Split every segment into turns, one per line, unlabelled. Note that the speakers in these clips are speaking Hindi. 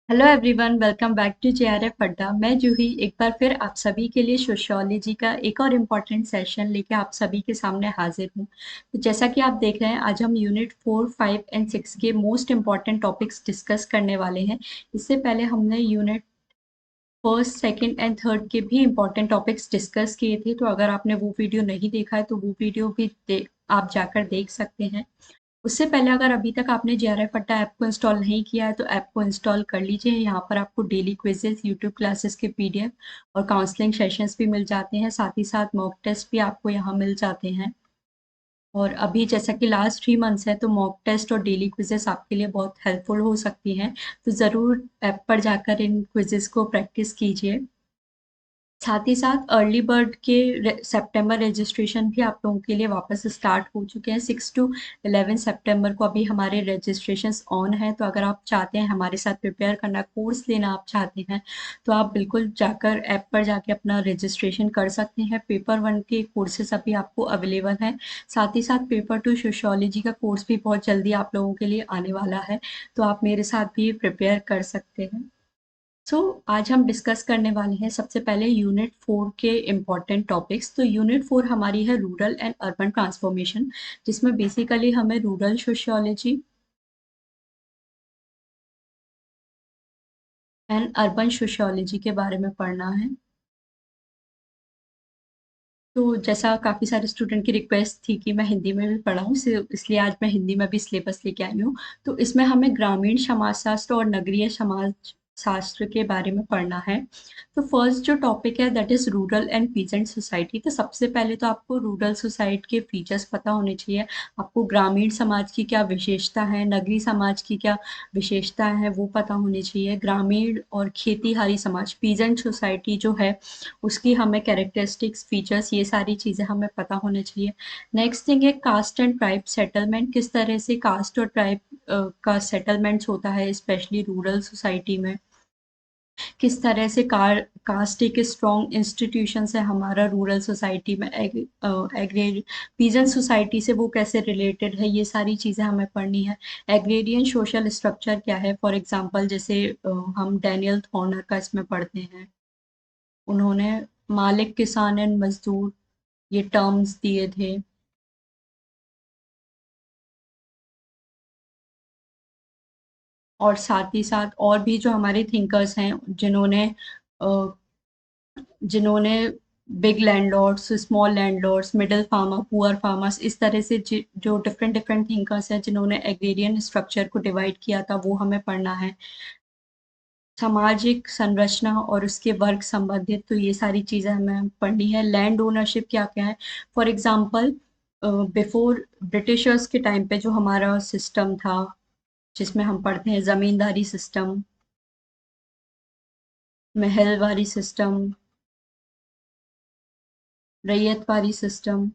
Hello everyone, welcome back to JRF अड्डा। मैं जूही एक बार फिर आप सभी के लिए सोशियोलॉजी का एक और इम्पॉर्टेंट सेशन लेके आप सभी के सामने हाजिर हूँ। तो जैसा कि आप देख रहे हैं, आज हम यूनिट 4, 5 एंड 6 के मोस्ट इम्पॉर्टेंट टॉपिक्स डिस्कस करने वाले हैं। इससे पहले हमने unit first, second and third के भी इम्पॉर्टेंट टॉपिक्स डिस्कस किए थे। तो अगर आपने वो वीडियो नहीं देखा है तो वो वीडियो भी आप जाकर देख सकते हैं। उससे पहले अगर अभी तक आपने जेआरएफ अड्डा ऐप को इंस्टॉल नहीं किया है तो ऐप को इंस्टॉल कर लीजिए। यहाँ पर आपको डेली क्विजेस, यूट्यूब क्लासेस के पीडीएफ और काउंसलिंग सेशंस भी मिल जाते हैं। साथ ही साथ मॉक टेस्ट भी आपको यहाँ मिल जाते हैं। और अभी जैसा कि लास्ट 3 मंथ्स है तो मॉक टेस्ट और डेली क्विजेस आपके लिए बहुत हेल्पफुल हो सकती हैं। तो ज़रूर ऐप पर जाकर इन क्विजेस को प्रैक्टिस कीजिए। साथ ही साथ अर्ली बर्ड के सितंबर रजिस्ट्रेशन भी आप लोगों के लिए वापस स्टार्ट हो चुके हैं। 6 टू 11 सितंबर को अभी हमारे रजिस्ट्रेशंस ऑन है। तो अगर आप चाहते हैं हमारे साथ प्रिपेयर करना, कोर्स लेना आप चाहते हैं, तो आप बिल्कुल जाकर ऐप पर जाके अपना रजिस्ट्रेशन कर सकते हैं। पेपर 1 के कोर्सेज अभी आपको अवेलेबल हैं। साथ ही साथ पेपर 2 सोशियोलॉजी का कोर्स भी बहुत जल्दी आप लोगों के लिए आने वाला है। तो आप मेरे साथ भी प्रिपेयर कर सकते हैं। आज हम डिस्कस करने वाले हैं सबसे पहले यूनिट 4 के इम्पॉर्टेंट टॉपिक्स। तो यूनिट 4 हमारी है रूरल एंड अर्बन ट्रांसफॉर्मेशन, जिसमें बेसिकली हमें rural sociology and urban sociology के बारे में पढ़ना है। तो जैसा काफ़ी सारे स्टूडेंट की रिक्वेस्ट थी कि मैं हिंदी में भी पढ़ाऊँ, इसलिए आज मैं हिंदी में भी सिलेबस लेके आई हूँ। तो इसमें हमें ग्रामीण समाजशास्त्र और नगरीय समाज शास्त्र के बारे में पढ़ना है। तो फर्स्ट जो टॉपिक है that is rural and peasant society. तो सबसे पहले तो आपको रूरल सोसाइटी के फीचर्स पता होने चाहिए। आपको ग्रामीण समाज की क्या विशेषता है, नगरीय समाज की क्या विशेषता है, वो पता होनी चाहिए। ग्रामीण और खेतीहारी समाज पीजेंट सोसाइटी जो है, उसकी हमें कैरेक्टरिस्टिक्स, फीचर्स, ये सारी चीज़ें हमें पता होनी चाहिए। नेक्स्ट थिंग है कास्ट एंड ट्राइब सेटलमेंट। किस तरह से कास्ट और ट्राइब का सेटलमेंट्स होता है स्पेशली रूरल सोसाइटी में। किस तरह से कास्ट एक स्ट्रॉन्ग इंस्टीट्यूशन है हमारा रूरल सोसाइटी में। एग्रेरियन पीजेंट सोसाइटी से वो कैसे रिलेटेड है, ये सारी चीज़ें हमें पढ़नी है। एग्रेरियन सोशल स्ट्रक्चर क्या है, फॉर एग्जांपल जैसे हम डैनियल थॉर्नर का इसमें पढ़ते हैं। उन्होंने मालिक, किसान एंड मजदूर ये टर्म्स दिए थे। और साथ ही साथ और भी जो हमारे थिंकर्स हैं अ, जिन्होंने big landlords, small landlords, middle farmer, poor farmers, इस तरह से जो डिफरेंट डिफरेंट थिंकर्स हैं जिन्होंने एग्रेरियन स्ट्रक्चर को डिवाइड किया था, वो हमें पढ़ना है। सामाजिक संरचना और उसके वर्ग संबंधित, तो ये सारी चीज़ें हमें पढ़नी है। लैंड ओनरशिप क्या क्या है, फॉर एग्जांपल बिफोर ब्रिटिशर्स के टाइम पे जो हमारा सिस्टम था, जिसमें हम पढ़ते हैं ज़मींदारी system, Mahalwari system, ryotwari system.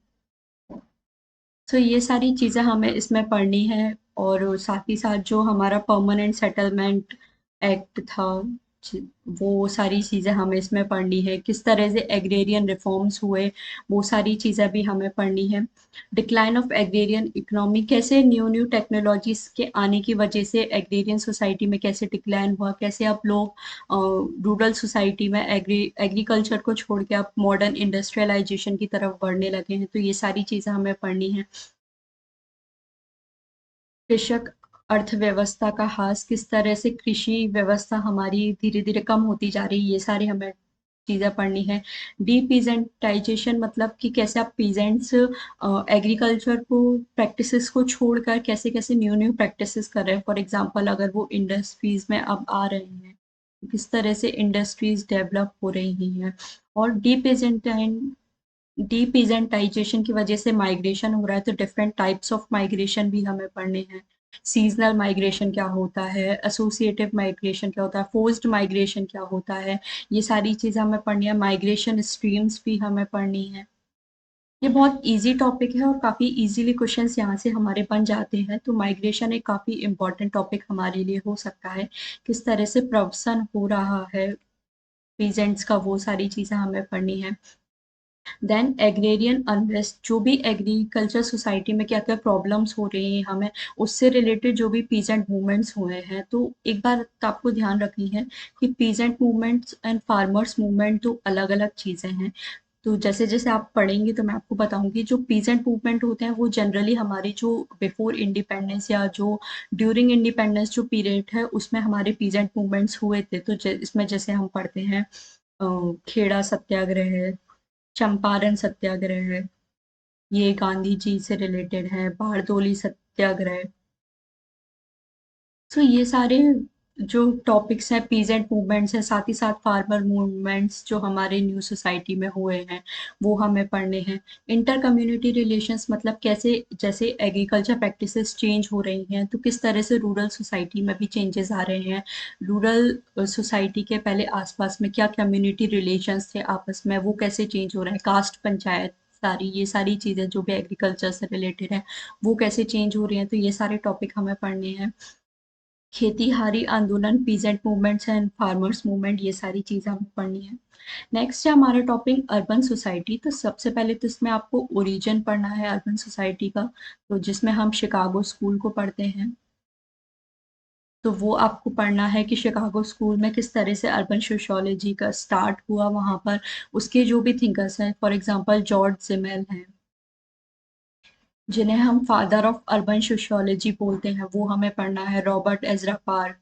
तो ये सारी चीज़ें हमें इसमें पढ़नी है। और साथ ही साथ जो हमारा परमानेंट सेटलमेंट एक्ट था, जी, वो सारी चीज़ें हमें इसमें पढ़नी है। किस तरह से एग्रेरियन रिफॉर्म्स हुए, वो सारी चीज़ें भी हमें पढ़नी है। डिक्लाइन ऑफ एग्रेरियन इकोनॉमी, कैसे न्यू न्यू टेक्नोलॉजीज के आने की वजह से एग्रेरियन सोसाइटी में कैसे डिक्लाइन हुआ, कैसे अब लोग रूरल सोसाइटी में एग्रीकल्चर को छोड़ के अब मॉडर्न इंडस्ट्रियलाइजेशन की तरफ बढ़ने लगे हैं। तो ये सारी चीज़ें हमें पढ़नी है। कृषक अर्थव्यवस्था का ह्रास, किस तरह से कृषि व्यवस्था हमारी धीरे धीरे कम होती जा रही है, ये सारी हमें चीज़ें पढ़नी है। डीपीजेंटाइजेशन मतलब कि कैसे आप पीजेंट्स एग्रीकल्चर को प्रैक्टिसेस को छोड़कर कैसे कैसे न्यू न्यू प्रैक्टिसेस कर रहे हैं। फॉर एग्जांपल अगर वो इंडस्ट्रीज में अब आ रहे हैं, किस तरह से इंडस्ट्रीज डेवलप हो रही हैं। और डीपीजेंटाइजेशन की वजह से माइग्रेशन हो रहा है, तो डिफरेंट टाइप्स ऑफ माइग्रेशन भी हमें पढ़ने हैं। सीजनल माइग्रेशन क्या होता है, एसोसिएटिव माइग्रेशन क्या होता है, फोर्स्ड माइग्रेशन क्या होता है, ये सारी चीज़ें हमें पढ़नी है। माइग्रेशन स्ट्रीम्स भी हमें पढ़नी है। ये बहुत इजी टॉपिक है और काफ़ी इजीली क्वेश्चंस यहाँ से हमारे बन जाते हैं। तो माइग्रेशन एक काफ़ी इंपॉर्टेंट टॉपिक हमारे लिए हो सकता है। किस तरह से प्रवसन हो रहा है पीजेंट्स का, वो सारी चीज़ें हमें पढ़नी है। देन एग्रेरियन अनरेस्ट, जो भी एग्रीकल्चर सोसाइटी में क्या क्या प्रॉब्लम्स हो रही हैं हमें, उससे रिलेटेड जो भी पीजेंट मूवमेंट्स हुए हैं। तो एक बात तो आपको ध्यान रखनी है कि peasant movements and farmers movement तो अलग अलग चीज़ें हैं। तो जैसे जैसे आप पढ़ेंगे तो मैं आपको बताऊंगी, जो पीजेंट मूवमेंट होते हैं वो जनरली हमारी जो बिफोर इंडिपेंडेंस या जो ड्यूरिंग इंडिपेंडेंस जो पीरियड है उसमें हमारे पीजेंट मूवमेंट्स हुए थे। तो इसमें जैसे हम पढ़ते हैं खेड़ा सत्याग्रह है, चंपारण सत्याग्रह है, ये गांधी जी से रिलेटेड है, बारदोली सत्याग्रह। तो ये सारे जो टॉपिक्स हैं पीजेंट मूवमेंट्स हैं, साथ ही साथ फार्मर मूवमेंट्स जो हमारे न्यू सोसाइटी में हुए हैं वो हमें पढ़ने हैं। इंटर कम्युनिटी रिलेशंस मतलब कैसे, जैसे एग्रीकल्चर प्रैक्टिसेस चेंज हो रही हैं तो किस तरह से रूरल सोसाइटी में भी चेंजेस आ रहे हैं। रूरल सोसाइटी के पहले आसपास में क्या कम्युनिटी रिलेशंस थे आपस में, वो कैसे चेंज हो रहे हैं, कास्ट पंचायत सारी, ये सारी चीज़ें जो भी एग्रीकल्चर से रिलेटेड है वो कैसे चेंज हो रही हैं। तो ये सारे टॉपिक हमें पढ़ने हैं। खेतीहारी आंदोलन, peasant movements and farmers movement, ये सारी चीज़ें हमें पढ़नी है। नेक्स्ट है हमारा टॉपिक अर्बन सोसाइटी। तो सबसे पहले तो इसमें आपको ओरिजिन पढ़ना है अर्बन सोसाइटी का, तो जिसमें हम शिकागो स्कूल को पढ़ते हैं। तो वो आपको पढ़ना है कि शिकागो स्कूल में किस तरह से अर्बन सोशियोलॉजी का स्टार्ट हुआ वहाँ पर। उसके जो भी थिंकर्स हैं, फॉर एग्जांपल जॉर्ज सिमेल हैं, जिन्हें हम फादर ऑफ अर्बन सोशियोलॉजी बोलते हैं, वो हमें पढ़ना है। रॉबर्ट एजरा पार्क,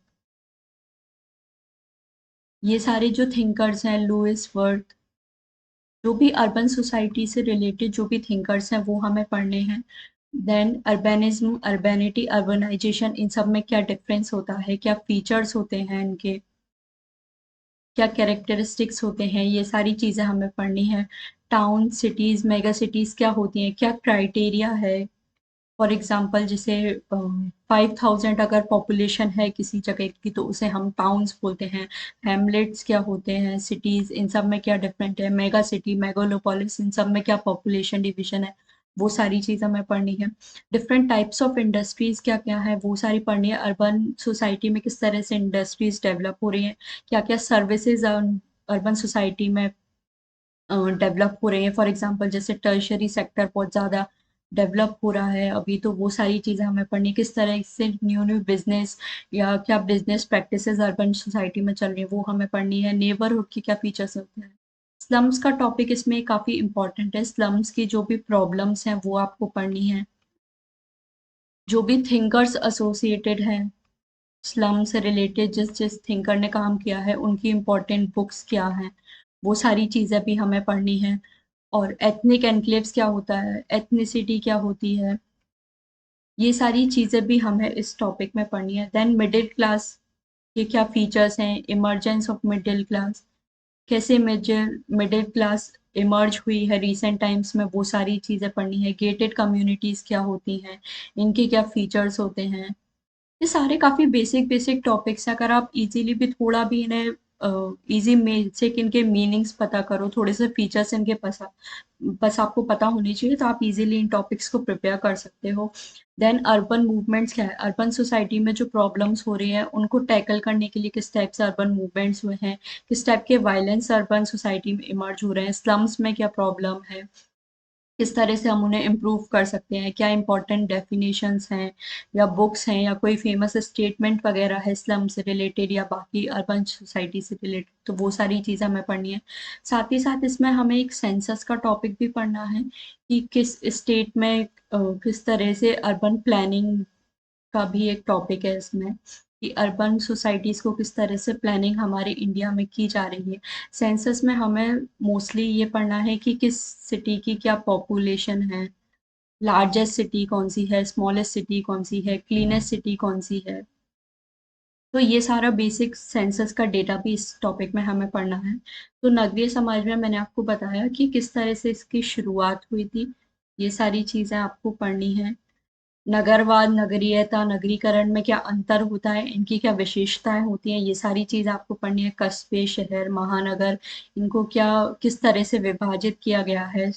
ये सारे जो थिंकर्स हैं, लुइस वर्थ, जो भी अर्बन सोसाइटी से रिलेटेड जो भी थिंकर्स हैं वो हमें पढ़ने हैं। देन अर्बेनिज्म, अर्बेनिटी, अर्बनाइजेशन, इन सब में क्या डिफरेंस होता है, क्या फीचर्स होते हैं इनके, क्या कैरेक्टरिस्टिक्स होते हैं, ये सारी चीज़ें हमें पढ़नी है। टाउन सिटीज़, मेगा सिटीज़ क्या होती हैं, क्या क्राइटेरिया है। फॉर एग्जाम्पल जैसे 5000 अगर पॉपुलेशन है किसी जगह की तो उसे हम टाउन्स बोलते हैं। हैमलेट्स क्या होते हैं, सिटीज, इन सब में क्या डिफरेंट है। मेगा सिटी, मेगालोपोलिस, इन सब में क्या पॉपुलेशन डिवीजन है, वो सारी चीज़ हमें पढ़नी है। डिफरेंट टाइप्स ऑफ इंडस्ट्रीज क्या क्या है वो सारी पढ़नी है। अर्बन सोसाइटी में किस तरह से इंडस्ट्रीज डेवलप हो रही हैं, क्या क्या सर्विसेज अर्बन सोसाइटी में डेवलप हो रहे हैं। फॉर एग्जांपल जैसे टर्शरी सेक्टर बहुत ज़्यादा डेवलप हो रहा है अभी, तो वो सारी चीज़ें हमें पढ़नी, किस तरह से न्यू न्यू बिजनेस या क्या बिजनेस प्रैक्टिसेस अर्बन सोसाइटी में चल रही है वो हमें पढ़नी है। नेबरहुड की क्या फीचर्स होते हैं। स्लम्स का टॉपिक इसमें काफ़ी इंपॉर्टेंट है। स्लम्स की जो भी प्रॉब्लम्स हैं वो आपको पढ़नी है। जो भी थिंकर्स एसोसिएटेड हैं स्लम से रिलेटेड, जिस जिस थिंकर ने काम किया है उनकी इम्पोर्टेंट बुक्स क्या हैं, वो सारी चीज़ें भी हमें पढ़नी है। और एथनिक एनक्लेव्स क्या होता है, एथनिसिटी क्या होती है, ये सारी चीज़ें भी हमें इस टॉपिक में पढ़नी है। देन मिडिल क्लास के क्या फीचर्स हैं, इमरजेंस ऑफ मिडिल क्लास, कैसे मिडिल मिडिल क्लास इमर्ज हुई है रिसेंट टाइम्स में, वो सारी चीज़ें पढ़नी है। गेटेड कम्युनिटीज़ क्या होती हैं, इनके क्या फीचर्स होते हैं। ये सारे काफ़ी बेसिक बेसिक टॉपिक्स हैं। अगर आप इजीली भी थोड़ा भी इन्हें इजी में से इनके मीनिंग्स पता करो, थोड़े से फीचर्स इनके बस आपको पता होनी चाहिए, तो आप इजीली इन टॉपिक्स को प्रिपेयर कर सकते हो। देन अर्बन मूवमेंट्स क्या है, अर्बन सोसाइटी में जो प्रॉब्लम्स हो रही हैं उनको टैकल करने के लिए किस टाइप से अर्बन मूवमेंट्स हुए हैं, किस टाइप के वायलेंस अर्बन सोसाइटी में इमर्ज हो रहे हैं, स्लम्स में क्या प्रॉब्लम है, किस तरह से हम उन्हें इम्प्रूव कर सकते हैं, क्या इंपॉर्टेंट डेफिनेशंस हैं या बुक्स हैं या कोई फेमस स्टेटमेंट वगैरह है स्लम से रिलेटेड या बाकी अर्बन सोसाइटी से रिलेटेड, तो वो सारी चीज़ें हमें पढ़नी है। साथ ही साथ इसमें हमें एक सेंसस का टॉपिक भी पढ़ना है कि किस स्टेट में किस तरह से अर्बन प्लानिंग का भी एक टॉपिक है इसमें, कि अर्बन सोसाइटीज़ को किस तरह से प्लानिंग हमारे इंडिया में की जा रही है। सेंसस में हमें मोस्टली ये पढ़ना है कि किस सिटी की क्या पॉपुलेशन है, लार्जेस्ट सिटी कौन सी है, स्मॉलेस्ट सिटी कौन सी है, क्लीनेस्ट सिटी कौन सी है। तो ये सारा बेसिक सेंसस का डेटा भी इस टॉपिक में हमें पढ़ना है। तो नगरीय समाज में मैंने आपको बताया कि किस तरह से इसकी शुरुआत हुई थी, ये सारी चीज़ें आपको पढ़नी है। नगरवाद, नगरीयता, नगरीकरण में क्या अंतर होता है, इनकी क्या विशेषताएं होती हैं, ये सारी चीज़ आपको पढ़नी है। कस्बे, शहर, महानगर, इनको क्या किस तरह से विभाजित किया गया है।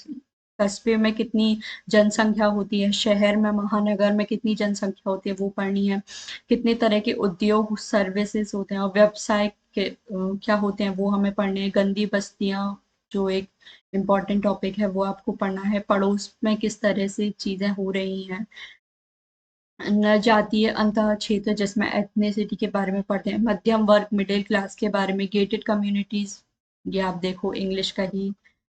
कस्बे में कितनी जनसंख्या होती है, शहर में, महानगर में कितनी जनसंख्या होती है, वो पढ़नी है। कितने तरह के उद्योग, सर्विसेज होते हैं और व्यवसाय के क्या होते हैं वो हमें पढ़ने हैं। गंदी बस्तियाँ, जो एक इम्पॉर्टेंट टॉपिक है वो आपको पढ़ना है। पड़ोस में किस तरह से चीज़ें हो रही हैं, न जातीय अंतः क्षेत्र जिसमें एथनिसिटी के बारे में पढ़ते हैं, मध्यम वर्ग मिडिल क्लास के बारे में, गेटेड कम्युनिटीज, ये आप देखो इंग्लिश का ही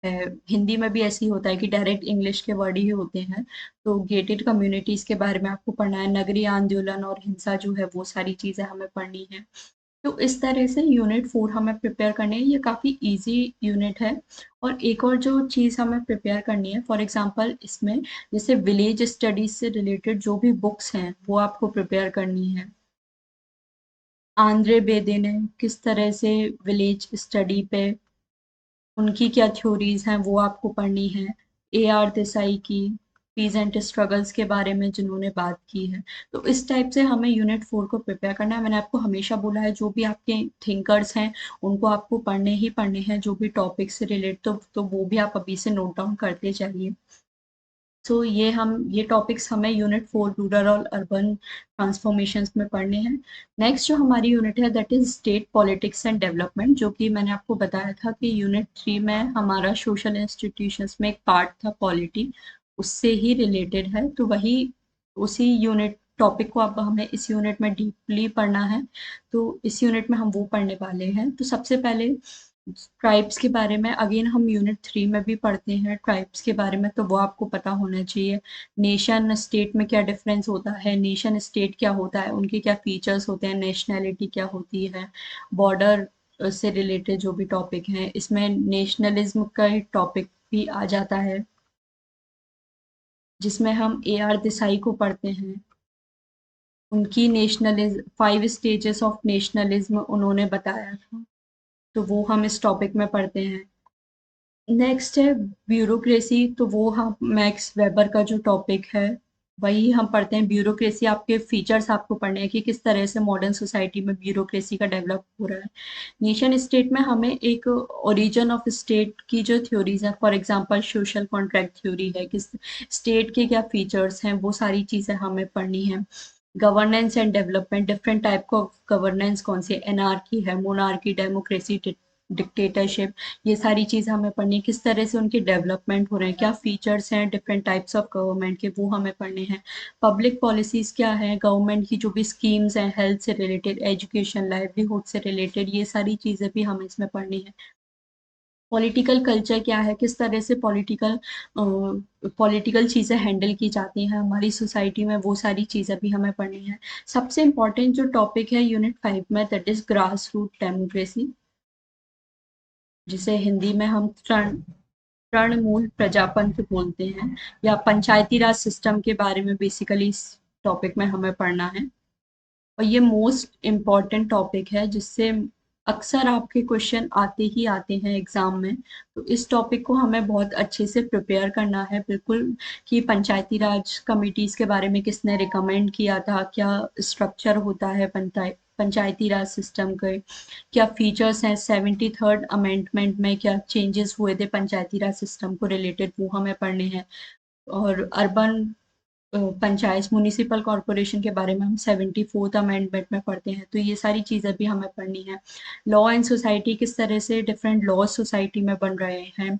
है। हिंदी में भी ऐसे ही होता है कि डायरेक्ट इंग्लिश के वर्ड ही होते हैं। तो गेटेड कम्युनिटीज के बारे में आपको पढ़ना है, नगरीय आंदोलन और हिंसा जो है वो सारी चीजें हमें पढ़नी है। तो इस तरह से यूनिट 4 हमें प्रिपेयर करनी है, ये काफ़ी इजी यूनिट है। और एक और जो चीज़ हमें प्रिपेयर करनी है, फॉर एग्जांपल इसमें जैसे विलेज स्टडीज से रिलेटेड जो भी बुक्स हैं वो आपको प्रिपेयर करनी है। आंद्रे बेदे ने किस तरह से विलेज स्टडी पे उनकी क्या थ्योरीज हैं वो आपको पढ़नी है। ए आर देसाई की पीजेंट स्ट्रगल्स के बारे में जिन्होंने बात की है। तो इस टाइप से हमें यूनिट 4 को प्रिपेयर करना है। मैंने आपको हमेशा बोला है जो भी आपके थिंकर्स हैं उनको आपको पढ़ने ही पढ़ने हैं, जो भी टॉपिक से रिलेट, तो वो भी आप अभी से नोट डाउन करते जाइए। सो ये टॉपिक्स हमें यूनिट 4 रूरल और अर्बन ट्रांसफॉर्मेशंस में पढ़ने हैं। नेक्स्ट जो हमारी यूनिट है that is state politics and development, जो कि मैंने आपको बताया था कि यूनिट 3 में हमारा सोशल इंस्टीट्यूशंस में एक पार्ट था पॉलिटी, उससे ही रिलेटेड है। तो वही उसी यूनिट टॉपिक को अब हमें इस यूनिट में डीपली पढ़ना है। तो इस यूनिट में हम वो पढ़ने वाले हैं। तो सबसे पहले ट्राइब्स के बारे में अगेन हम यूनिट 3 में भी पढ़ते हैं ट्राइब्स के बारे में, तो वो आपको पता होना चाहिए। नेशन स्टेट में क्या डिफरेंस होता है, नेशन स्टेट क्या होता है, उनके क्या फीचर्स होते हैं, नेशनैलिटी क्या होती है, बॉर्डर से रिलेटेड जो भी टॉपिक हैं, इसमें नेशनलिज्म का टॉपिक भी आ जाता है, जिसमें हम ए आर देसाई को पढ़ते हैं। उनकी नेशनलिज्म 5 स्टेजेस ऑफ नेशनलिज्म उन्होंने बताया था, तो वो हम इस टॉपिक में पढ़ते हैं। नेक्स्ट है ब्यूरोक्रेसी, तो वो हम मैक्स वेबर का जो टॉपिक है वही हम पढ़ते हैं। ब्यूरोक्रेसी आपके फीचर्स आपको पढ़ने हैं कि किस तरह से मॉडर्न सोसाइटी में ब्यूरोक्रेसी का डेवलप हो रहा है। नेशन स्टेट में हमें एक ओरिजिन ऑफ स्टेट की जो थ्योरीज हैं, for example social contract theory है, किस स्टेट के क्या फीचर्स हैं, वो सारी चीज़ें हमें पढ़नी है। Governance and development, different type of governance कौन सी, एनार्की है, मोनार्की, डेमोक्रेसी, डिक्टेटरशिप, ये सारी चीज़ हमें पढ़नी है। किस तरह से उनके डेवलपमेंट हो रहे हैं, क्या फीचर्स हैं डिफरेंट टाइप्स ऑफ गवर्नमेंट के, वो हमें पढ़ने हैं। पब्लिक पॉलिसीज़ क्या है, गवर्नमेंट की जो भी स्कीम्स हैं, हेल्थ से रिलेटेड, एजुकेशन, लाइवलीहुड से रिलेटेड, ये सारी चीज़ें भी हमें इसमें पढ़नी है। पॉलिटिकल कल्चर क्या है, किस तरह से पॉलिटिकल चीज़ें हैंडल की जाती हैं हमारी सोसाइटी में, वो सारी चीज़ें भी हमें पढ़नी है। सबसे इम्पॉर्टेंट जो टॉपिक है यूनिट 5 में that is grass root democracy, जिसे हिंदी में हम तृणमूल प्रजातंत्र बोलते हैं, या पंचायती राज सिस्टम के बारे में बेसिकली इस टॉपिक में हमें पढ़ना है। और ये मोस्ट इम्पॉर्टेंट टॉपिक है जिससे अक्सर आपके क्वेश्चन आते ही आते हैं एग्जाम में। तो इस टॉपिक को हमें बहुत अच्छे से प्रिपेयर करना है बिल्कुल, कि पंचायती राज कमिटीज़ के बारे में किसने रिकमेंड किया था, क्या स्ट्रक्चर होता है पंचायती राज सिस्टम के, क्या फीचर्स हैं, 73rd अमेंडमेंट में क्या चेंजेस हुए थे पंचायती राज सिस्टम को रिलेटेड, वो हमें पढ़ने हैं। और अर्बन पंचायत म्युनिसिपल कॉरपोरेशन के बारे में हम 74th अमेंडमेंट में पढ़ते हैं, तो ये सारी चीज़ें भी हमें पढ़नी है। लॉ एंड सोसाइटी, किस तरह से डिफरेंट लॉ सोसाइटी में बन रहे हैं,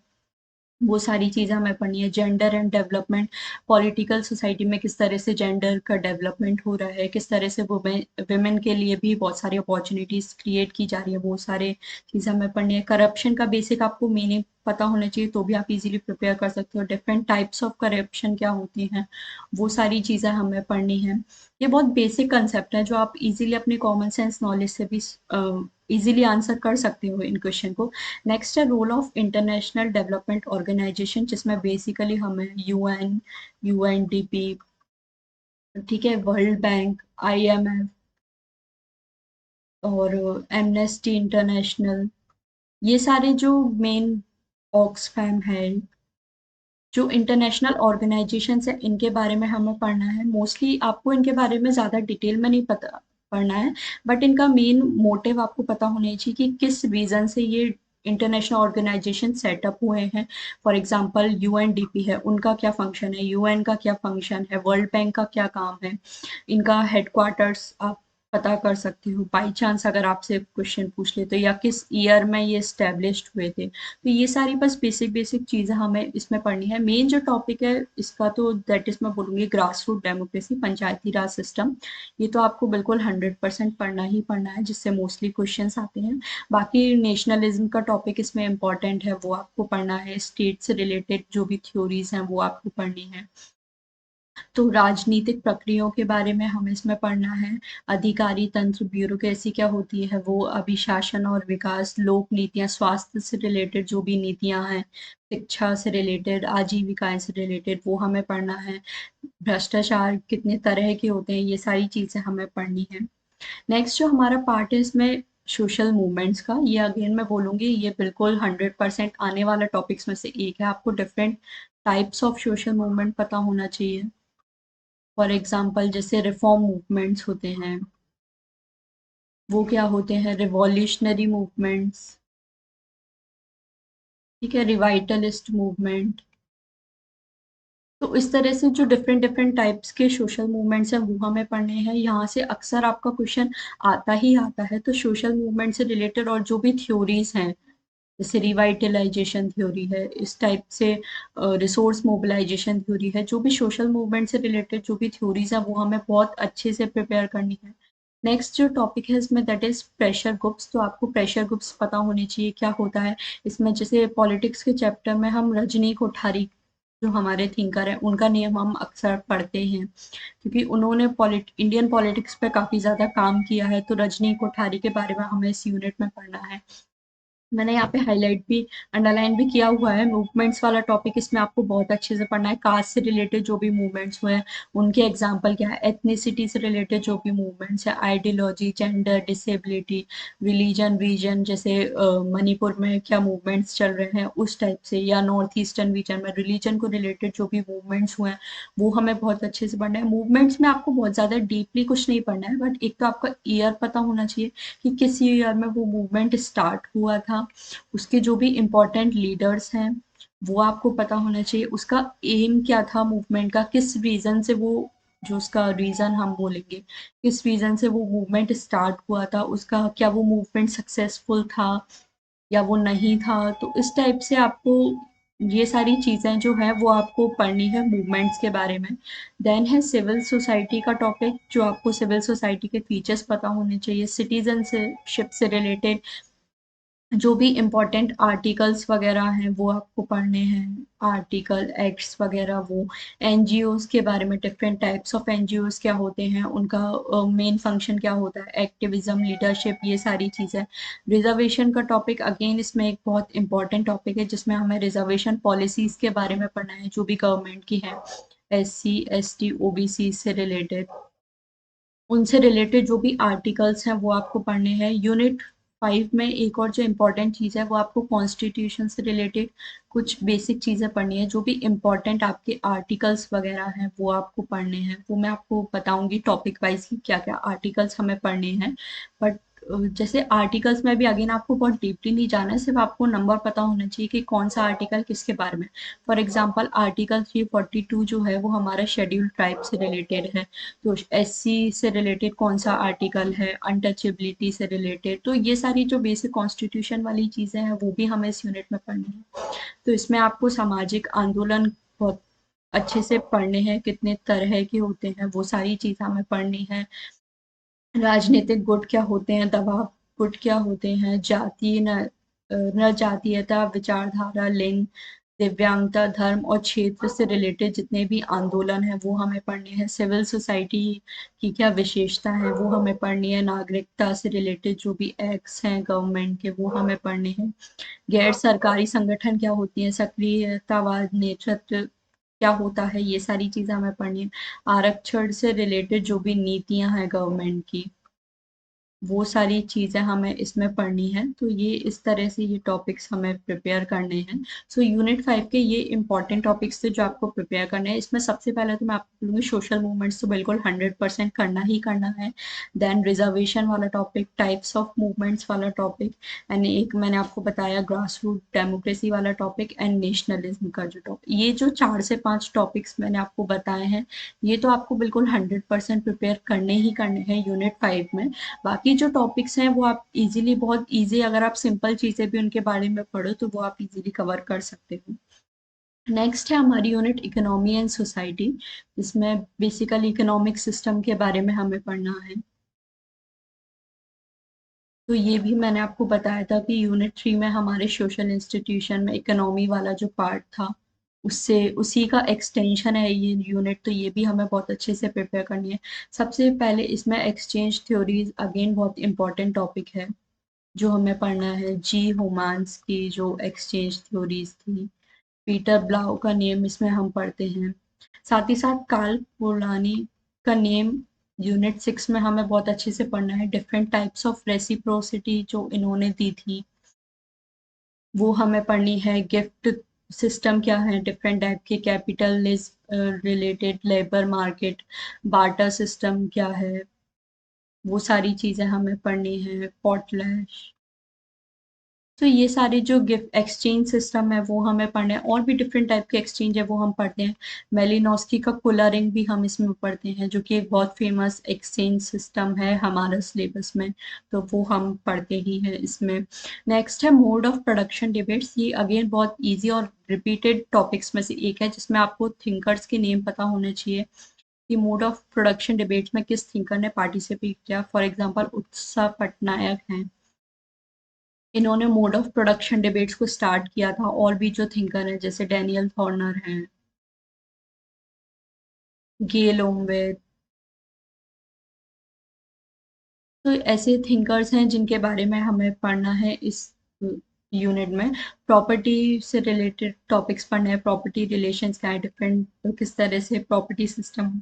वो सारी चीज़ें हमें पढ़नी है। Gender and development, political society में किस तरह से जेंडर का डेवलपमेंट हो रहा है, किस तरह से वुमेन के लिए भी बहुत सारी अपॉर्चुनिटीज़ क्रिएट की जा रही है, वो सारे चीज़ें हमें पढ़नी है। करप्शन का बेसिक आपको मीनिंग पता होना चाहिए, तो भी आप इजीली प्रिपेयर कर सकते हो। डिफरेंट टाइप्स ऑफ करप्शन क्या होती हैं, वो सारी चीज़ें हमें पढ़नी है। ये बहुत बेसिक कंसेप्ट है जो आप इजीली अपने कॉमन सेंस नॉलेज से भी इजीली आंसर कर सकते हो इन क्वेश्चन को। नेक्स्ट है role of international development organization, जिसमें बेसिकली हमें यूएन, यूएनडीपी, ठीक है, वर्ल्ड बैंक, आईएमएफ और एमनेस्टी इंटरनेशनल, ये सारे जो मेन, ऑक्सफैम है, जो इंटरनेशनल ऑर्गेनाइजेशन है, इनके बारे में हमें पढ़ना है। मोस्टली आपको इनके बारे में ज़्यादा डिटेल में नहीं पता पढ़ना है, बट इनका मेन मोटिव आपको पता होना चाहिए कि किस रीज़न से ये इंटरनेशनल ऑर्गेनाइजेशन सेटअप हुए हैं। फॉर एग्जांपल यूएनडीपी है, उनका क्या फंक्शन है, यूएन का क्या फंक्शन है, वर्ल्ड बैंक का क्या काम है, इनका हेडक्वार्टर्स आप पता कर सकते हो बाई चांस अगर आपसे क्वेश्चन पूछ ले तो, या किस ईयर में ये स्टैब्लिश्ड हुए थे। तो ये सारी बस बेसिक बेसिक चीज़ें हमें इसमें पढ़नी है। मेन जो टॉपिक है इसका तो दैट इज़ मैं बोलूँगी ग्रास रूट डेमोक्रेसी, पंचायती राज सिस्टम। ये तो आपको बिल्कुल 100% पढ़ना ही पढ़ना है, जिससे मोस्टली क्वेश्चंस आते हैं। बाकी नेशनलिज्म का टॉपिक इसमें इम्पॉर्टेंट है, वो आपको पढ़ना है। स्टेट से रिलेटेड जो भी थ्योरीज हैं वो आपको पढ़नी है। तो राजनीतिक प्रक्रियाओं के बारे में हमें इसमें पढ़ना है। अधिकारी तंत्र, ब्यूरोक्रेसी क्या होती है वो, अभिशासन और विकास, लोक नीतियाँ, स्वास्थ्य से रिलेटेड जो भी नीतियाँ हैं, शिक्षा से रिलेटेड, आजीविकाएं से रिलेटेड वो हमें पढ़ना है। भ्रष्टाचार कितने तरह के होते हैं, ये सारी चीज़ें हमें पढ़नी है। नेक्स्ट जो हमारा पार्ट है इसमें सोशल मूवमेंट्स का, ये अगेन मैं बोलूँगी ये बिल्कुल 100% आने वाला टॉपिक्स में से एक है। आपको different types of social movement पता होना चाहिए। फॉर एग्जाम्पल जैसे रिफॉर्म मूवमेंट्स होते हैं, वो क्या होते हैं, रिवॉल्यूशनरी मूवमेंट्स, ठीक है, रिवाइटलिस्ट मूवमेंट। तो इस तरह से जो डिफरेंट डिफरेंट टाइप्स के सोशल मूवमेंट्स हैं वो हमें पढ़ने हैं। यहाँ से अक्सर आपका क्वेश्चन आता ही आता है। तो सोशल मूवमेंट से रिलेटेड और जो भी थ्योरीज हैं, जैसे रिवाइटलाइजेशन थ्योरी है, इस टाइप से रिसोर्स मोबिलाइजेशन थ्योरी है, जो भी सोशल मूवमेंट से रिलेटेड जो भी थ्योरीज है वो हमें बहुत अच्छे से प्रिपेयर करनी है। नेक्स्ट जो टॉपिक है इसमें दैट इज प्रेशर ग्रुप्स। तो आपको प्रेशर ग्रुप्स पता होने चाहिए क्या होता है। इसमें जैसे पॉलिटिक्स के चैप्टर में हम रजनी कोठारी जो हमारे थिंकर हैं उनका नेम हम अक्सर पढ़ते हैं, क्योंकि उन्होंने इंडियन पॉलिटिक्स पे काफ़ी ज़्यादा काम किया है। तो रजनी कोठारी के बारे में हमें इस यूनिट में पढ़ना है। मैंने यहाँ पे हाईलाइट भी, अंडरलाइन भी किया हुआ है। मूवमेंट्स वाला टॉपिक इसमें आपको बहुत अच्छे से पढ़ना है। कास्ट से रिलेटेड जो भी मूवमेंट्स हुए हैं उनके एग्जाम्पल क्या है, एथनिसिटी से रिलेटेड जो भी मूवमेंट्स है, ideology, gender, disability, religion, region, जैसे मणिपुर में क्या मूवमेंट्स चल रहे हैं उस टाइप से, या नॉर्थ ईस्टर्न रीजन में रिलीजन को रिलेटेड जो भी मूवमेंट्स हुए हैं वो हमें बहुत अच्छे से पढ़ना है। मूवमेंट्स में आपको बहुत ज़्यादा डीपली कुछ नहीं पढ़ना है, बट एक तो आपका ईयर पता होना चाहिए कि किस ईयर में वो मूवमेंट स्टार्ट हुआ था। उसके जो भी इम्पोर्टेंट लीडर्स हैं वो आपको पता होना चाहिए। उसका एम क्या था मूवमेंट का, किस रीज़न से वो, जो उसका रीज़न हम बोलेंगे, किस रीज़न से वो मूवमेंट स्टार्ट हुआ था, उसका क्या वो मूवमेंट सक्सेसफुल था या वो नहीं था। तो इस टाइप से आपको ये सारी चीज़ें जो है वो आपको पढ़नी है मूवमेंट्स के बारे में। देन है सिविल सोसाइटी का टॉपिक, जो आपको सिविल सोसाइटी के फीचर्स पता होने चाहिए। सिटीजनशिप से रिलेटेड जो भी इम्पोर्टेंट आर्टिकल्स वगैरह हैं वो आपको पढ़ने हैं, आर्टिकल एक्ट्स वगैरह वो। एनजीओज के बारे में, डिफरेंट टाइप्स ऑफ एनजीओज क्या होते हैं, उनका मेन फंक्शन क्या होता है, एक्टिविज्म, लीडरशिप, ये सारी चीज़ें। रिजर्वेशन का टॉपिक अगेन इसमें एक बहुत इंपॉर्टेंट टॉपिक है, जिसमें हमें रिजर्वेशन पॉलिसीज के बारे में पढ़ना है जो भी गवर्नमेंट की है, SC ST OBC से रिलेटेड, उनसे रिलेटेड जो भी आर्टिकल्स हैं वो आपको पढ़ने हैं। यूनिट 5 में एक और जो इम्पोर्टेंट चीज़ है वो आपको कॉन्स्टिट्यूशन से रिलेटेड कुछ बेसिक चीज़ें पढ़नी है। जो भी इम्पोर्टेंट आपके आर्टिकल्स वगैरह हैं वो आपको पढ़ने हैं। वो मैं आपको बताऊंगी टॉपिक वाइज कि क्या क्या आर्टिकल्स हमें पढ़ने हैं। बट जैसे आर्टिकल्स में भी अगेन आपको बहुत डीपली नहीं जाना है, सिर्फ आपको नंबर पता होना चाहिए कि कौन सा आर्टिकल किसके बारे में। फॉर एग्जाम्पल आर्टिकल 342 जो है वो हमारा शेड्यूल्ड ट्राइब से रिलेटेड है। तो SC से रिलेटेड कौन सा आर्टिकल है, अनटचेबिलिटी से रिलेटेड। तो ये सारी जो बेसिक कॉन्स्टिट्यूशन वाली चीज़ें हैं वो भी हमें इस यूनिट में पढ़नी है। तो इसमें आपको सामाजिक आंदोलन बहुत अच्छे से पढ़ने हैं, कितने तरह के होते हैं वो सारी चीज़ हमें पढ़नी है। राजनीतिक गुट क्या होते हैं, दबाव गुट क्या होते हैं, जातीय न जातीयता, विचारधारा, लिंग, दिव्यांगता, धर्म और क्षेत्र से रिलेटेड जितने भी आंदोलन हैं वो हमें पढ़ने हैं। सिविल सोसाइटी की क्या विशेषता है वो हमें पढ़नी है। नागरिकता से रिलेटेड जो भी एक्ट्स हैं गवर्नमेंट के वो हमें पढ़ने हैं। गैर सरकारी संगठन क्या होती हैं, सक्रियतावाद, नेतृत्व क्या होता है, ये सारी चीज़ें हमें पढ़नी है। आरक्षण से रिलेटेड जो भी नीतियां हैं गवर्नमेंट की वो सारी चीज़ें हमें इसमें पढ़नी है। तो ये इस तरह से ये टॉपिक्स हमें प्रिपेयर करने हैं। सो यूनिट 5 के ये इंपॉर्टेंट टॉपिक्स थे जो आपको प्रिपेयर करने हैं। इसमें सबसे पहले तो मैं आपको बोलूँगी सोशल मूवमेंट्स तो बिल्कुल 100% करना ही करना है। देन रिजर्वेशन वाला टॉपिक, टाइप्स ऑफ मूवमेंट्स वाला टॉपिक, एंड एक मैंने आपको बताया ग्रास रूट डेमोक्रेसी वाला टॉपिक, एंड नेशनलिज्म का जो टॉपिक। ये जो 4 से 5 टॉपिक्स मैंने आपको बताए हैं, ये तो आपको बिल्कुल 100% प्रिपेयर करने ही करने हैं यूनिट 5 में। बाकी जो टॉपिक्स हैं वो आप इजीली, बहुत इजी, अगर आप सिंपल चीज़ें भी उनके बारे में पढ़ो तो वो आप इजीली कवर कर सकते हो। नेक्स्ट है हमारी यूनिट इकोनॉमी एंड सोसाइटी, जिसमें बेसिकली इकोनॉमिक सिस्टम के बारे में हमें पढ़ना है। तो ये भी मैंने आपको बताया था कि यूनिट 3 में हमारे सोशल इंस्टीट्यूशन में इकोनॉमी वाला जो पार्ट था, उससे उसी का एक्सटेंशन है ये यूनिट। तो ये भी हमें बहुत अच्छे से प्रिपेयर करनी है। सबसे पहले इसमें एक्सचेंज थ्योरीज अगेन बहुत इंपॉर्टेंट टॉपिक है जो हमें पढ़ना है। जी होमान्स की जो एक्सचेंज थ्योरीज थी, पीटर ब्लाउ का नियम इसमें हम पढ़ते हैं। साथ ही साथ कार्ल पोलानी का नियम यूनिट 6 में हमें बहुत अच्छे से पढ़ना है। डिफरेंट टाइप्स ऑफ रेसिप्रोसिटी जो इन्होंने दी थी वो हमें पढ़नी है। गिफ्ट सिस्टम क्या है, डिफरेंट टाइप के, capitalism related, labour market, barter system क्या है, वो सारी चीज़ें हमें पढ़नी है। पॉटलैश, तो ये सारे जो गिफ्ट एक्सचेंज सिस्टम है वो हमें पढ़ना है। और भी डिफरेंट टाइप के एक्सचेंज है वो हम पढ़ते हैं। मेलिनोस्की का कोलरिंग भी हम इसमें पढ़ते हैं, जो कि एक बहुत फेमस एक्सचेंज सिस्टम है हमारा सिलेबस में, तो वो हम पढ़ते ही हैं इसमें। नेक्स्ट है मोड ऑफ प्रोडक्शन डिबेट्स। ये अगेन बहुत ईजी और रिपीटेड टॉपिक्स में से एक है, जिसमें आपको थिंकर्स के नेम पता होने चाहिए कि मोड ऑफ प्रोडक्शन डिबेट्स में किस थिंकर ने पार्टिसिपेट किया। फॉर एग्जाम्पल उत्सा पटनायक हैं, इन्होंने मोड ऑफ प्रोडक्शन डिबेट्स को स्टार्ट किया था। और भी जो थिंकर हैं जैसे डैनियल थॉर्नर हैं, गेल ओमवेद, तो ऐसे थिंकर्स हैं जिनके बारे में हमें पढ़ना है इस यूनिट में। प्रॉपर्टी से रिलेटेड टॉपिक्स पढ़ने हैं। प्रॉपर्टी रिलेशंस क्या है, डिफरेंट किस तरह से प्रॉपर्टी सिस्टम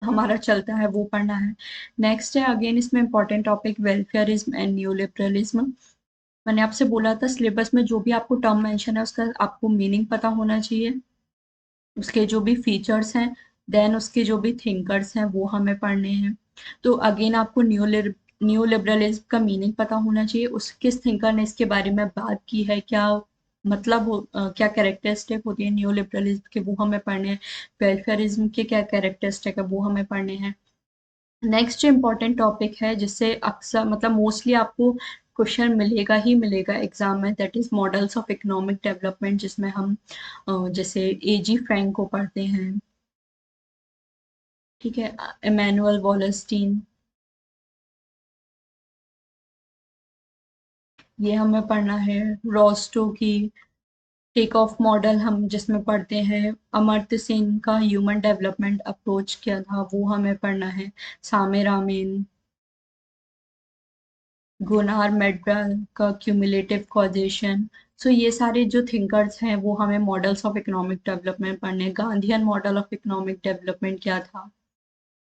हमारा चलता है वो पढ़ना है। नेक्स्ट है अगेन इसमें important topic welfarism and new liberalism. मैंने आपसे बोला था सिलेबस में जो भी आपको टर्म मेंशन है उसका आपको मीनिंग पता होना चाहिए, उसके जो भी फीचर्स हैं, देन उसके जो भी थिंकर्स हैं वो हमें पढ़ने हैं। तो अगेन आपको न्यू लिबरलिज्म का मीनिंग पता होना चाहिए, उस किस थिंकर ने इसके बारे में बात की है, क्या मतलब क्या कैरेक्टरिस्टिक होती है न्यू लिबरलिज्म के, वो हमें पढ़ने हैं। वेलफेयरिज्म के क्या कैरेक्टरिस्टिक है वो हमें पढ़ने हैं। नेक्स्ट जो इम्पोर्टेंट टॉपिक है जिससे अक्सर मतलब मोस्टली आपको क्वेश्चन मिलेगा ही मिलेगा एग्जाम में, that is models of economic development, जिसमें हम जैसे एजी फ्रैंक को पढ़ते हैं, ठीक है, इमैनुअल वॉलस्टीन, ये हमें पढ़ना है। रॉस्टो की टेक ऑफ मॉडल हम जिसमें पढ़ते हैं। अमर्त्य सेन का ह्यूमन डेवलपमेंट अप्रोच क्या था वो हमें पढ़ना है। सामे रामेन, गुनार मेडल का क्यूमुलेटिव कॉजेशन। सो ये सारे जो थिंकर्स हैं वो हमें मॉडल्स ऑफ इकोनॉमिक डेवलपमेंट पढ़ने हैं। Gandhian model of economic development क्या था।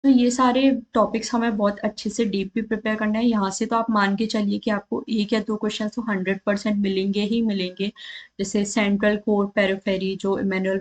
तो ये सारे टॉपिक्स हमें बहुत अच्छे से डीपली प्रिपेयर करना है। यहाँ से तो आप मान के चलिए कि आपको एक या दो क्वेश्चन तो 100% मिलेंगे ही मिलेंगे। जैसे सेंट्रल कोर पेरिफेरी जो इमैनुअल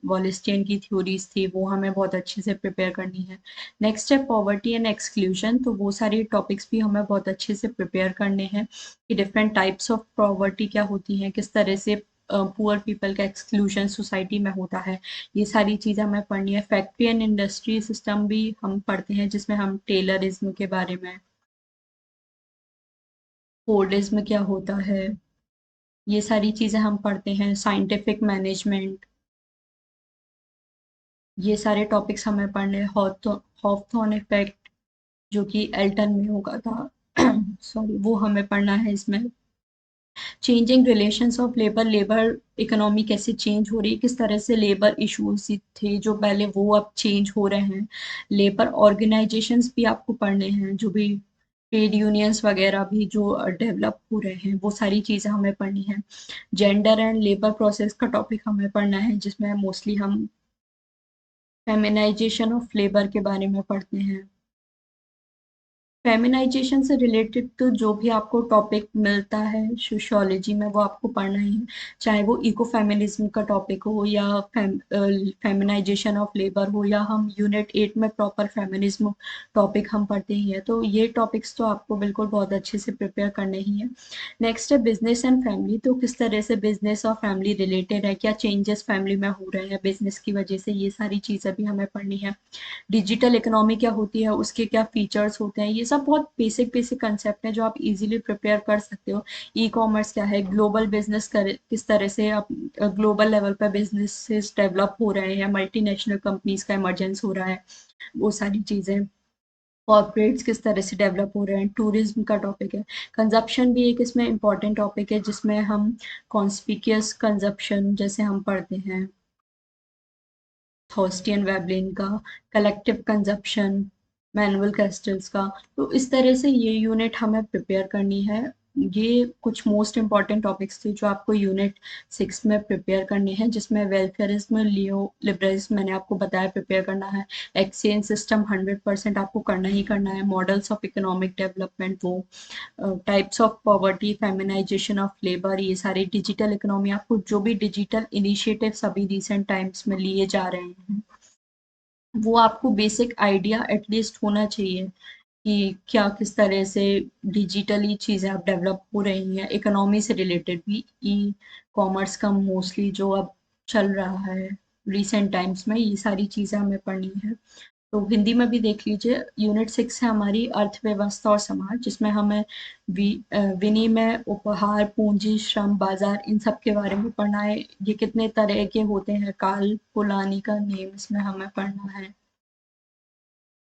वॉलेस्टियन की थ्योरीज थी वो हमें बहुत अच्छे से प्रिपेयर करनी है। नेक्स्ट है पॉवर्टी एंड एक्सक्लूजन, तो वो सारे टॉपिक्स भी हमें बहुत अच्छे से प्रिपेयर करने हैं कि डिफरेंट टाइप्स ऑफ पॉवर्टी क्या होती हैं, किस तरह से पुअर पीपल का एक्सक्लूजन सोसाइटी में होता है, ये सारी चीज़ें हमें पढ़नी है। फैक्ट्री एंड इंडस्ट्री सिस्टम भी हम पढ़ते हैं जिसमें हम टेलरिज्म के बारे में, फोर्डिज्म क्या होता है, ये सारी चीज़ें हम पढ़ते हैं। साइंटिफिक मैनेजमेंट, ये सारे टॉपिक्स हमें पढ़ने हैं। हॉथॉर्न इफेक्ट जो कि एल्टन में होगा था सॉरी, वो हमें पढ़ना है इसमें। Changing relations of labour, labour economy कैसे चेंज हो रही है, किस तरह से लेबर इश्यूज थे जो पहले वो अब चेंज हो रहे हैं। लेबर ऑर्गेनाइजेशंस भी आपको पढ़ने हैं, जो भी ट्रेड यूनियंस वगैरह भी जो डेवलप हो रहे हैं वो सारी चीज़ें हमें पढ़नी है। जेंडर एंड लेबर प्रोसेस का टॉपिक हमें पढ़ना है, जिसमें मोस्टली हम फेमिनाइजेशन ऑफ लेबर के बारे में पढ़ते हैं। फेमिनाइजेशन से रिलेटेड तो जो भी आपको टॉपिक मिलता है सोशियोलॉजी में वो आपको पढ़ना ही है, चाहे वो इको फेमिनिज्म का टॉपिक हो या फेमिनाइजेशन ऑफ लेबर हो या हम यूनिट 8 में प्रॉपर फेमिनिज्म टॉपिक हम पढ़ते ही हैं, तो ये टॉपिक्स तो आपको बिल्कुल बहुत अच्छे से प्रिपेयर करने ही हैं। नेक्स्ट है बिजनेस एंड फैमिली, तो किस तरह से बिजनेस और फैमिली रिलेटेड है, क्या चेंजेस फैमिली में हो रहे हैं बिजनेस की वजह से, ये सारी चीज़ें भी हमें पढ़नी है। डिजिटल इकोनॉमी क्या होती है, उसके क्या फीचर्स होते हैं, ये सब बहुत बेसिक बेसिक कंसेप्ट है जो आप इजीली प्रिपेयर कर सकते हो। ई कॉमर्स क्या है, ग्लोबल बिजनेस करे किस तरह से आप ग्लोबल लेवल पर बिजनेसेस डेवलप हो रहे हैं, मल्टीनेशनल कंपनीज का इमरजेंस हो रहा है, वो सारी चीज़ें। कॉर्पोरेट्स किस तरह से डेवलप हो रहे हैं, टूरिज्म का टॉपिक है। कंजप्शन भी एक इसमें इंपॉर्टेंट टॉपिक है जिसमें हम कॉन्स्पिकियस कंजप्शन जैसे हम पढ़ते हैं, थॉस्टियन वेबलिन का, कलेक्टिव कंजप्शन, मैनुअल कैस्टल्स का। तो इस तरह से ये यूनिट हमें प्रिपेयर करनी है। ये कुछ मोस्ट इंपॉर्टेंट टॉपिक्स थे जो आपको यूनिट 6 में प्रिपेयर करने हैं, जिसमें वेलफेयरिज्म, लियो लिबरलिज्म मैंने आपको बताया प्रिपेयर करना है। एक्सचेंज सिस्टम 100% आपको करना ही करना है। मॉडल्स ऑफ इकोनॉमिक डेवलपमेंट, वो types of poverty, feminization of labour, ये सारे डिजिटल इकोनॉमी, आपको जो भी डिजिटल इनिशिएटिव्स अभी रिसेंट टाइम्स में लिए जा रहे हैं वो आपको बेसिक आइडिया एटलीस्ट होना चाहिए कि क्या किस तरह से डिजिटली चीज़ें अब डेवलप हो रही हैं, इकोनॉमी से रिलेटेड भी। ई कॉमर्स का मोस्टली जो अब चल रहा है रिसेंट टाइम्स में, ये सारी चीज़ें हमें पढ़नी है। तो हिंदी में भी देख लीजिए, यूनिट 6 है हमारी अर्थव्यवस्था और समाज, जिसमें हमें विनिमय, उपहार, पूंजी, श्रम बाजार, इन सब के बारे में पढ़ना है। ये कितने तरह के होते हैं, काल पोलानी का नेम इसमें हमें पढ़ना है।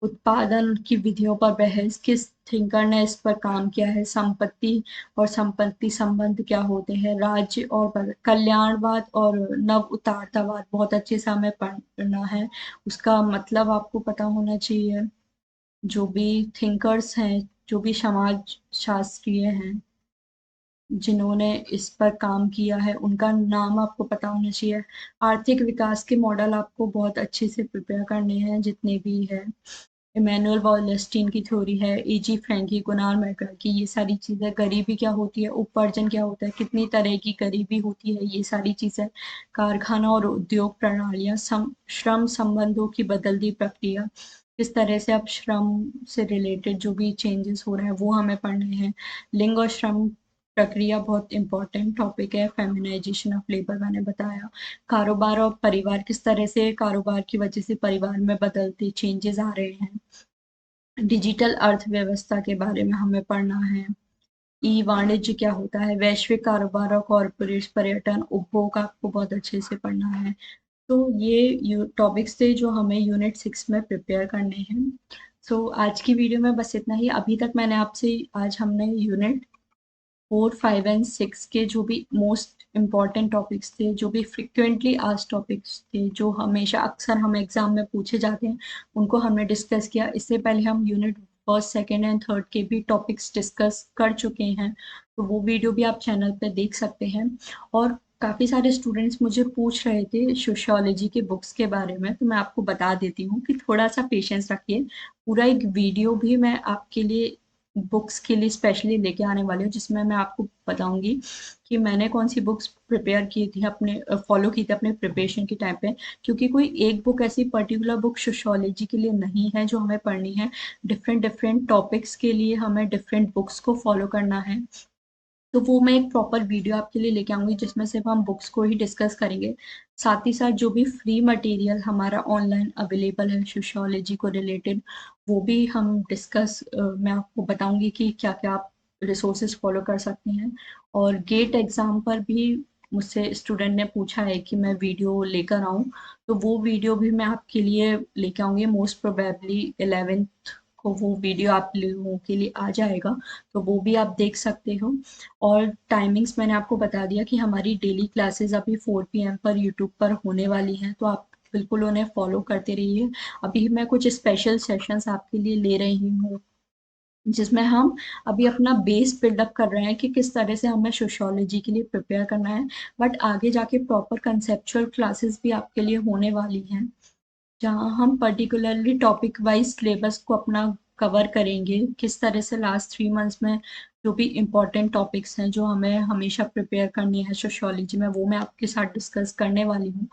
उत्पादन की विधियों पर बहस, किस थिंकर ने इस पर काम किया है। संपत्ति और संपत्ति संबंध क्या होते हैं। राज्य और कल्याणवाद और नव उदारतावाद बहुत अच्छे से हमें पढ़ना है, उसका मतलब आपको पता होना चाहिए। जो भी थिंकर्स हैं, जो भी समाज शास्त्रीय हैं जिन्होंने इस पर काम किया है, उनका नाम आपको पता होना चाहिए। आर्थिक विकास के मॉडल आपको बहुत अच्छे से प्रिपेयर करने हैं जितने भी है। इमैनुअल वॉलस्टीन की थ्योरी है, एजी फ्रैंकी, गुनार मैकर की, ये सारी चीज़ें। गरीबी क्या होती है, उपार्जन क्या होता है, कितनी तरह की गरीबी होती है, ये सारी चीज़ें। कारखाना और उद्योग प्रणालियाँ, श्रम संबंधों की बदलती प्रक्रिया, किस तरह से अब श्रम से रिलेटेड जो भी चेंजेस हो रहे हैं वो हमें पढ़ने हैं। लिंग और श्रम प्रक्रिया बहुत इंपॉर्टेंट टॉपिक है। फेमिनाइजेशन ऑफ लेबर मैंने बताया। कारोबार और परिवार, किस तरह से कारोबार की वजह से परिवार में बदलते चेंजेस आ रहे हैं। डिजिटल अर्थव्यवस्था के बारे में हमें पढ़ना है। ई वाणिज्य क्या होता है, वैश्विक कारोबार और कॉरपोरेट, पर्यटन, उपभोग आपको बहुत अच्छे से पढ़ना है। तो ये टॉपिक्स थे जो हमें यूनिट 6 में प्रिपेयर करने हैं। सो आज की वीडियो में बस इतना ही। अभी तक मैंने आपसे, आज हमने यूनिट 4, 5 एंड 6 के जो भी मोस्ट इम्पॉर्टेंट टॉपिक्स थे, जो भी फ्रिक्वेंटली आज टॉपिक्स थे, जो हमेशा अक्सर हम एग्जाम में पूछे जाते हैं, उनको हमने डिस्कस किया। इससे पहले हम unit first, second and third के भी टॉपिक्स डिस्कस कर चुके हैं, तो वो वीडियो भी आप चैनल पर देख सकते हैं। और काफ़ी सारे स्टूडेंट्स मुझे पूछ रहे थे सोशियोलॉजी के बुक्स के बारे में, तो मैं आपको बता देती हूँ कि थोड़ा सा पेशेंस रखिए। पूरा एक वीडियो भी मैं आपके लिए बुक्स के लिए स्पेशली लेके आने वाली हूँ, जिसमें मैं आपको बताऊंगी कि मैंने कौन सी बुक्स प्रिपेयर की थी, अपने फॉलो की थी अपने प्रिपरेशन के टाइम पे। क्योंकि कोई एक बुक ऐसी पर्टिकुलर बुक सोशियोलॉजी के लिए नहीं है जो हमें पढ़नी है। डिफरेंट डिफरेंट टॉपिक्स के लिए हमें डिफरेंट बुक्स को फॉलो करना है। तो वो मैं एक प्रॉपर वीडियो आपके लिए लेके आऊँगी जिसमें सिर्फ हम बुक्स को ही डिस्कस करेंगे। साथ ही साथ जो भी फ्री मटेरियल हमारा ऑनलाइन अवेलेबल है सोशियोलॉजी को रिलेटेड, वो भी हम डिस्कस मैं आपको बताऊँगी कि क्या-क्या आप रिसोर्सेज़ फ़ॉलो कर सकते हैं। और गेट एग्ज़ाम पर भी मुझसे स्टूडेंट ने पूछा है कि मैं वीडियो लेकर आऊँ, तो वो वीडियो भी मैं आपके लिए लेके आऊँगी। मोस्ट प्रोबेबली 11th को वो वीडियो आप लोगों के लिए आ जाएगा, तो वो भी आप देख सकते हो। और टाइमिंग्स मैंने आपको बता दिया कि हमारी डेली क्लासेस अभी 4 पीएम पर यूट्यूब पर होने वाली हैं, तो आप बिल्कुल उन्हें फॉलो करते रहिए। अभी मैं कुछ स्पेशल सेशंस आपके लिए ले रही हूँ, जिसमें हम अभी अपना बेस बिल्डअप कर रहे हैं कि किस तरह से हमें सोशियोलॉजी के लिए प्रिपेयर करना है। बट आगे जाके प्रॉपर कंसेप्चुअल क्लासेस भी आपके लिए होने वाली हैं, जहाँ हम पर्टिकुलरली टॉपिक वाइज सिलेबस को अपना कवर करेंगे, किस तरह से लास्ट 3 मंथ्स में जो भी इम्पोर्टेंट टॉपिक्स हैं जो हमें हमेशा प्रिपेयर करनी है सोशियोलॉजी में, वो मैं आपके साथ डिस्कस करने वाली हूँ।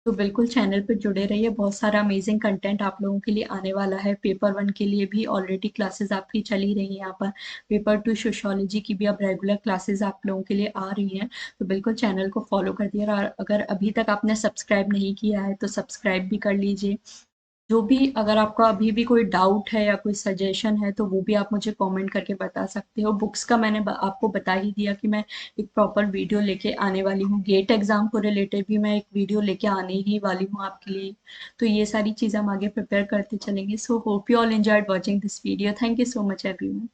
तो बिल्कुल चैनल पे जुड़े रहिए, बहुत सारा अमेजिंग कंटेंट आप लोगों के लिए आने वाला है। पेपर 1 के लिए भी ऑलरेडी क्लासेस आपकी चली रही हैं यहाँ पर, पेपर 2 सोशियोलॉजी की भी अब रेगुलर क्लासेस आप लोगों के लिए आ रही हैं। तो बिल्कुल चैनल को फॉलो कर दिए, और अगर अभी तक आपने सब्सक्राइब नहीं किया है तो सब्सक्राइब भी कर लीजिए। जो भी अगर आपका अभी भी कोई डाउट है या कोई सजेशन है तो वो भी आप मुझे कमेंट करके बता सकते हो। बुक्स का मैंने आपको बता ही दिया कि मैं एक प्रॉपर वीडियो लेके आने वाली हूँ। गेट एग्जाम को रिलेटेड भी मैं एक वीडियो लेके आने ही वाली हूँ आपके लिए। तो ये सारी चीज़ हम आगे प्रिपेयर करते चलेंगे। So hope you all enjoyed watching this video. Thank you so much everyone.